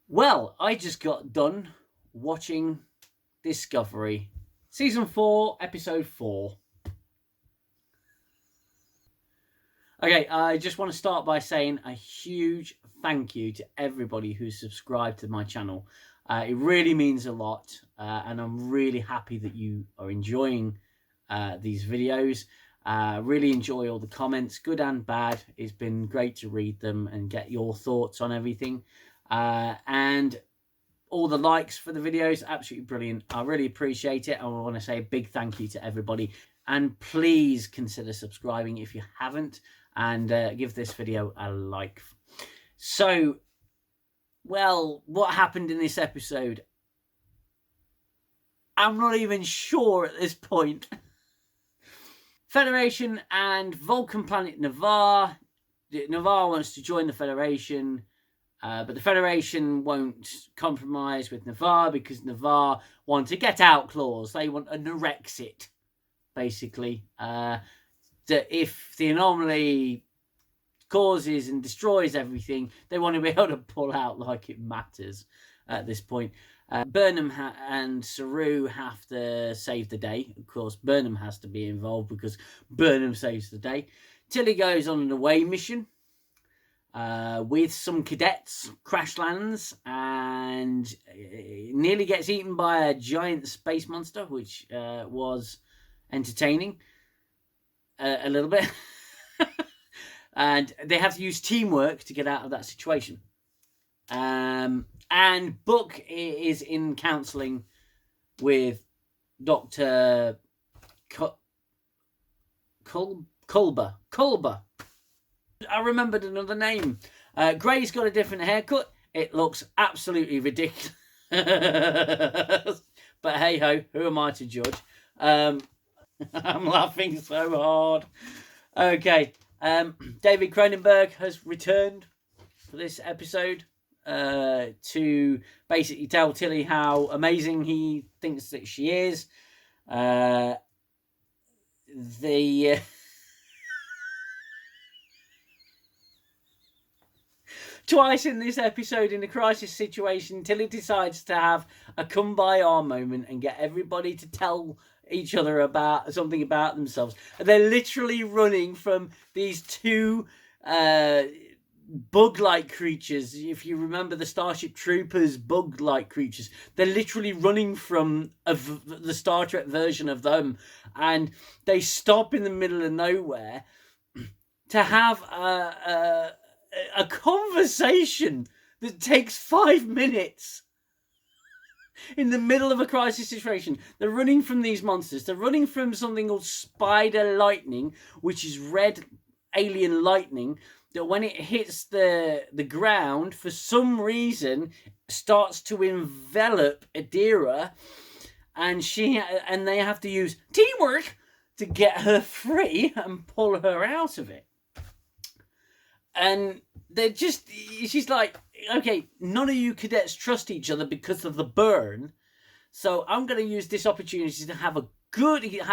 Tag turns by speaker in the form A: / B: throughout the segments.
A: Well, I just got done watching Discovery, Season 4, Episode 4. Okay, I just want to start by saying a huge thank you to everybody who's subscribed to my channel. It really means a lot, and I'm really happy that you are enjoying these videos. Really enjoy all the comments, good and bad. It's been great to read them and get your thoughts on everything. And all the likes for the videos, absolutely brilliant. I really appreciate it. I want to say a big thank you to everybody. And please consider subscribing if you haven't, and give this video a like. So, well, what happened in this episode? I'm not even sure at this point. Federation and Vulcan planet Navarre. Navarre wants to join the Federation, but the Federation won't compromise with Navarre because Navarre want a get-out clause. They want a Norexit, basically. That if the anomaly causes and destroys everything, they want to be able to pull out like it matters at this point. Burnham and Saru have to save the day. Of course, Burnham has to be involved because Burnham saves the day. Tilly goes on an away mission with some cadets, crash lands, and nearly gets eaten by a giant space monster, which was entertaining a little bit. And they have to use teamwork to get out of that situation. And Book is in counselling with Dr. Culber. I remembered another name. Gray's got a different haircut. It looks absolutely ridiculous. But hey ho, who am I to judge? I'm laughing so hard. Okay. David Cronenberg has returned for this episode to basically tell Tilly how amazing he thinks that she is. Twice in this episode, in a crisis situation, Tilly decides to have a kumbaya moment and get everybody to tell each other about something about themselves. They're literally running from these two bug-like creatures. If you remember the Starship Troopers bug-like creatures, they're literally running from the Star Trek version of them, and they stop in the middle of nowhere to have a conversation that takes 5 minutes. In the middle of a crisis situation, they're running from these monsters. They're running from something called spider lightning, which is red alien lightning, that when it hits the ground, for some reason, starts to envelop Adira, and they have to use teamwork to get her free and pull her out of it. And she's like, okay, none of you cadets trust each other because of the burn, so I'm going to use this opportunity to have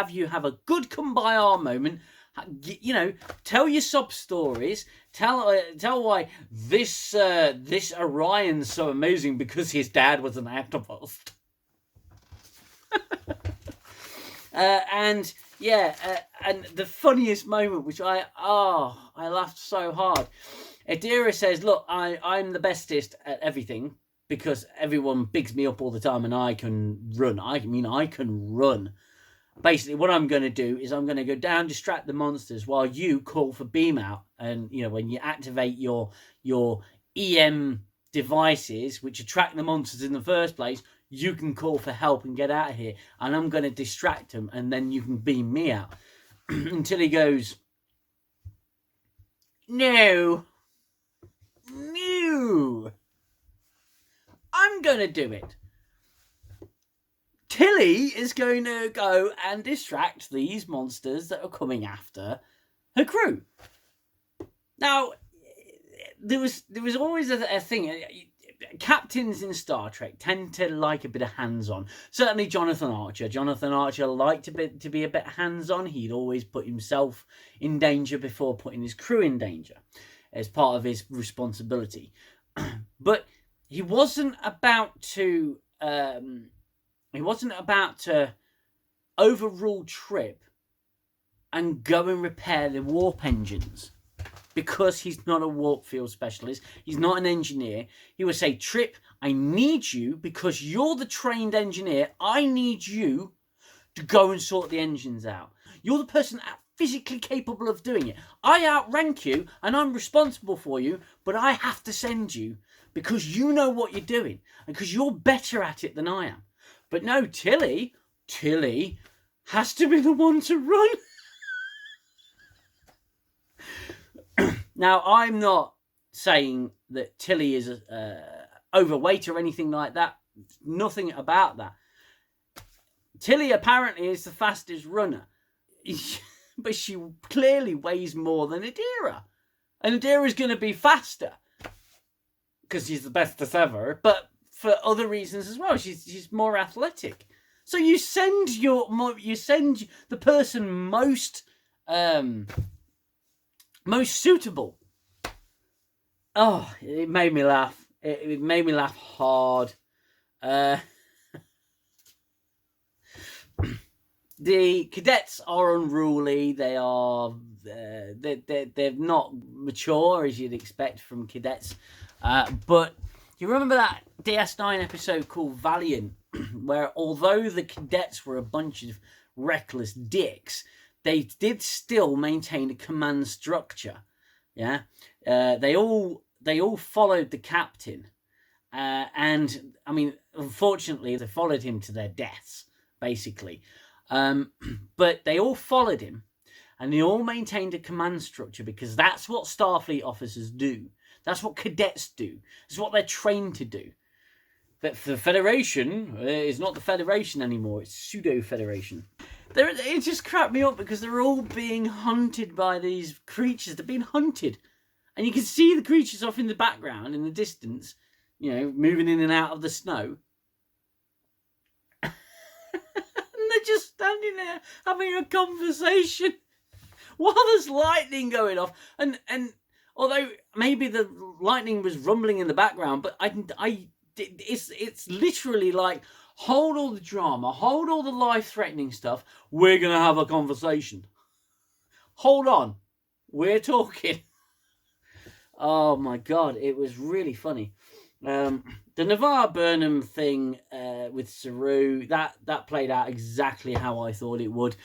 A: you have a good kumbaya moment. You know, tell your sob stories. Tell why this Orion's so amazing because his dad was an activist. And the funniest moment, which I laughed so hard. Adira says, look, I'm the bestest at everything because everyone bigs me up all the time and I can run. I can run. Basically, what I'm going to do is I'm going to go down, distract the monsters while you call for beam out. And, you know, when you activate your EM devices, which attract the monsters in the first place, you can call for help and get out of here. And I'm going to distract them, and then you can beam me out. Until he goes, no, I'm going to do it. Tilly is going to go and distract these monsters that are coming after her crew. Now, there was always a thing. Captains in Star Trek tend to like a bit of hands-on. Certainly Jonathan Archer. Jonathan Archer liked to be a bit hands-on. He'd always put himself in danger before putting his crew in danger. as part of his responsibility. But he wasn't about to overrule Trip and go and repair the warp engines, because he's not a warp field specialist. He's not an engineer. He would say, Trip, I need you, because you're the trained engineer. I need you to go and sort the engines out. You're the person physically capable of doing it. I outrank you and I'm responsible for you, but I have to send you because you know what you're doing and because you're better at it than I am. But no, Tilly has to be the one to run. Now, I'm not saying that Tilly is overweight or anything like that. Nothing about that. Tilly apparently is the fastest runner. But she clearly weighs more than Adira. And Adira's going to be faster because she's the bestest ever, but for other reasons as well. She's more athletic. So you send the person most suitable. Oh, it made me laugh. It made me laugh hard. The cadets are unruly. They are they're not mature as you'd expect from cadets. But you remember that DS9 episode called Valiant, where although the cadets were a bunch of reckless dicks, they did still maintain a command structure. Yeah, they all followed the captain, and I mean, unfortunately, they followed him to their deaths, basically. But they all followed him, and they all maintained a command structure because that's what Starfleet officers do. That's what cadets do. It's what they're trained to do. But for the Federation, it's not the Federation anymore. It's pseudo-Federation. It just cracked me up because they're all being hunted by these creatures. They're being hunted. And you can see the creatures off in the background, in the distance, moving in and out of the snow. They're just standing there having a conversation while there's lightning going off. And although maybe the lightning was rumbling in the background, but it's literally like, hold all the drama, hold all the life-threatening stuff. We're going to have a conversation. Hold on. We're talking. Oh my God, it was really funny. The Navarre Burnham thing with Saru, that played out exactly how I thought it would.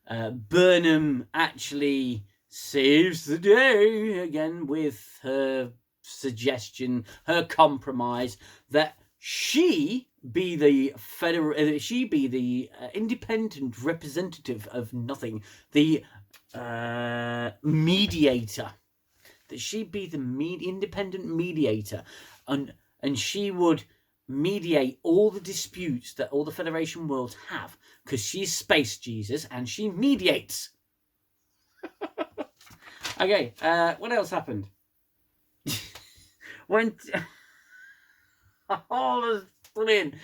A: Burnham actually saves the day again with her suggestion, her compromise that she be the independent representative of nothing, the mediator. That she be the independent mediator, and she would mediate all the disputes that all the Federation worlds have, because she's Space Jesus and she mediates. Okay, what else happened? Oh, that's brilliant.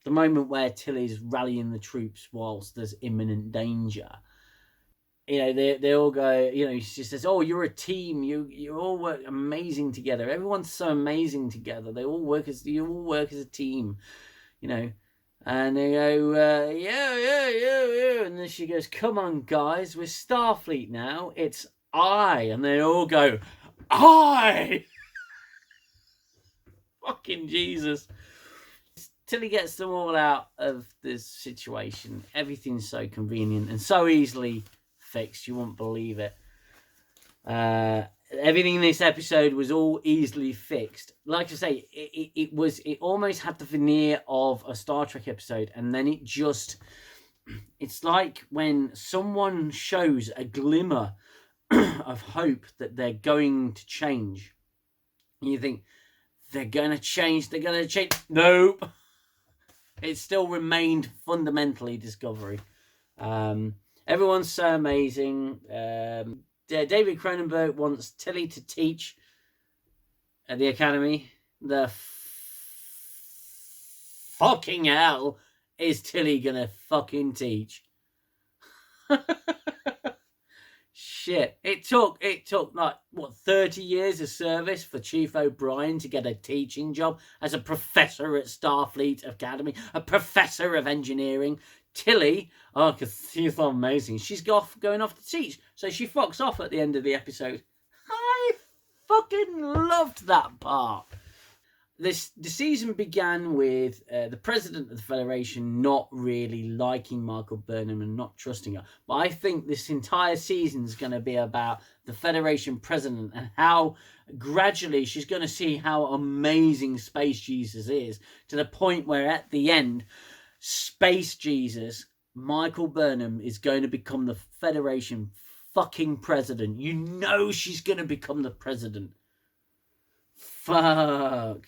A: The moment where Tilly's rallying the troops whilst there's imminent danger. They all go, she says, oh, you're a team. You all work amazing together. Everyone's so amazing together. You all work as a team, And they go, yeah. And then she goes, come on, guys. We're Starfleet now. It's I. And they all go, I. Fucking Jesus. Tilly gets them all out of this situation. Everything's so convenient and so easily fixed, you won't believe it. Everything in this episode was all easily fixed. Like I say, it almost had the veneer of a Star Trek episode, and then it's like when someone shows a glimmer of hope that they're going to change, and you think they're going to change. Nope. It still remained fundamentally Discovery. Everyone's so amazing. David Cronenberg wants Tilly to teach at the Academy. The fucking hell is Tilly gonna fucking teach? Shit. It took like, what, 30 years of service for Chief O'Brien to get a teaching job as a professor at Starfleet Academy, a professor of engineering. Tilly, oh, because she's so amazing, she's going off to teach. So she fucks off at the end of the episode. I fucking loved that part. The season began with the president of the Federation not really liking Michael Burnham and not trusting her. But I think this entire season is going to be about the Federation president and how gradually she's going to see how amazing Space Jesus is, to the point where at the end, Space Jesus, Michael Burnham, is going to become the Federation fucking president. You know she's going to become the president. Fuck.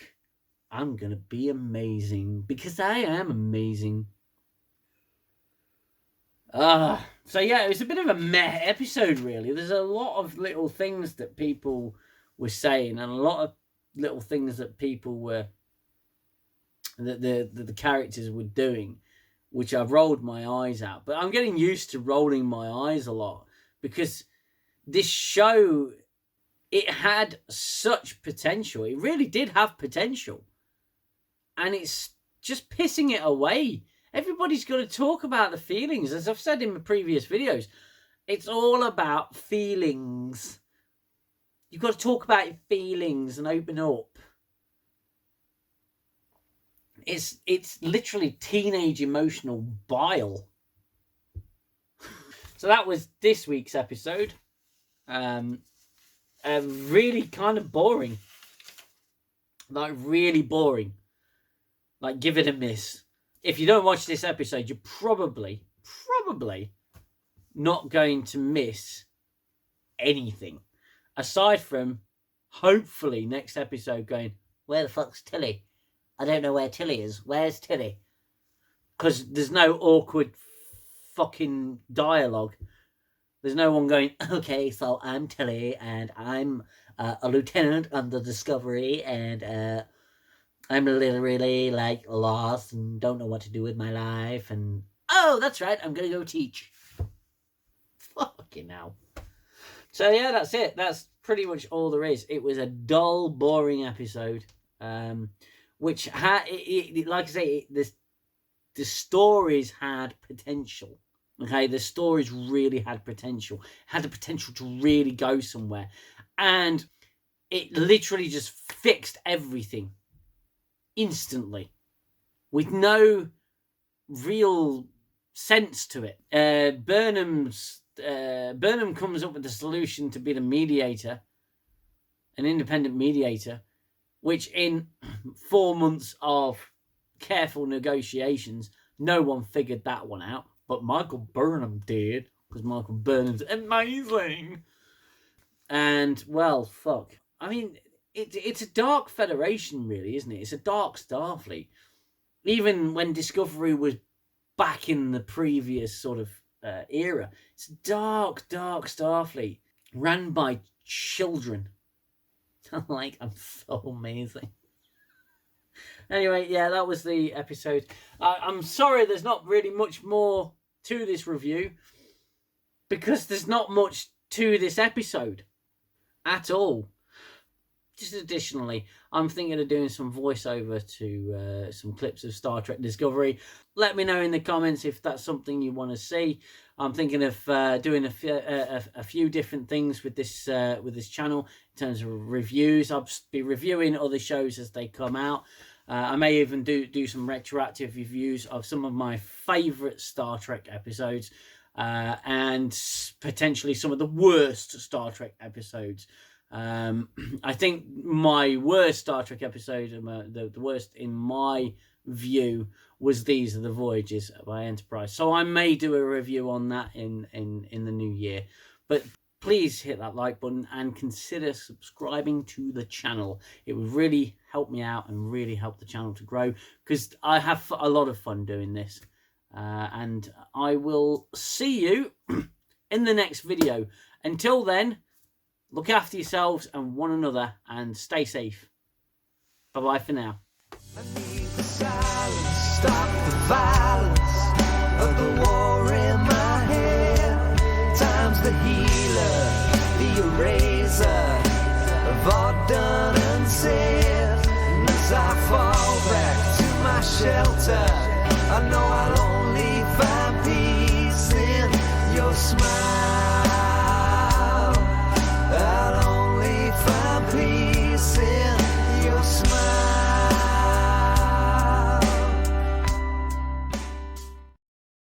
A: I'm going to be amazing, because I am amazing. So yeah, it was a bit of a meh episode, really. There's a lot of little things that people were saying, and a lot of little things that people were, that the characters were doing, which I've rolled my eyes at. But I'm getting used to rolling my eyes a lot, because this show, it had such potential. It really did have potential. And it's just pissing it away. Everybody's got to talk about the feelings. As I've said in my previous videos, it's all about feelings. You've got to talk about your feelings and open up. It's literally teenage emotional bile. So that was this week's episode. Really kind of boring. Like, really boring. Like, give it a miss. If you don't watch this episode, you're probably not going to miss anything. Aside from, hopefully, next episode going, where the fuck's Tilly? I don't know where Tilly is. Where's Tilly? Because there's no awkward fucking dialogue. There's no one going, okay, so I'm Tilly, and I'm a lieutenant on the Discovery, and I'm literally, like, lost and don't know what to do with my life, and, oh, that's right, I'm going to go teach. Fucking hell. So, yeah, that's it. That's pretty much all there is. It was a dull, boring episode, which had, like I say, the stories had potential. Okay, the stories really had potential. Had the potential to really go somewhere. And it literally just fixed everything. Instantly, with no real sense to it. Burnham comes up with the solution to be the mediator, an independent mediator, which in 4 months of careful negotiations, no one figured that one out, but Michael Burnham did, because Michael Burnham's amazing. And, well, fuck. I mean, it's a dark Federation, really, isn't it? It's a dark Starfleet. Even when Discovery was back in the previous sort of era, it's a dark, dark Starfleet ran by children. I'm so amazing. Anyway, yeah, that was the episode. I'm sorry there's not really much more to this review, because there's not much to this episode at all. Just additionally, I'm thinking of doing some voiceover to some clips of Star Trek Discovery. Let me know in the comments if that's something you want to see. I'm thinking of doing a few different things with this channel in terms of reviews. I'll be reviewing other shows as they come out. I may even do some retroactive reviews of some of my favourite Star Trek episodes, and potentially some of the worst Star Trek episodes. I think my worst Star Trek episode, the worst in my view, was These Are the Voyages by Enterprise. So I may do a review on that in the new year. But please hit that like button and consider subscribing to the channel. It would really help me out and really help the channel to grow, because I have a lot of fun doing this. And I will see you in the next video. Until then, look after yourselves and one another, and stay safe. Bye-bye for now.
B: I need the silence, stop the violence of the war in my head. Time's the healing. stapler, the eraser of all done and said. And as I fall back to my shelter, I know I'll only find peace in your smile.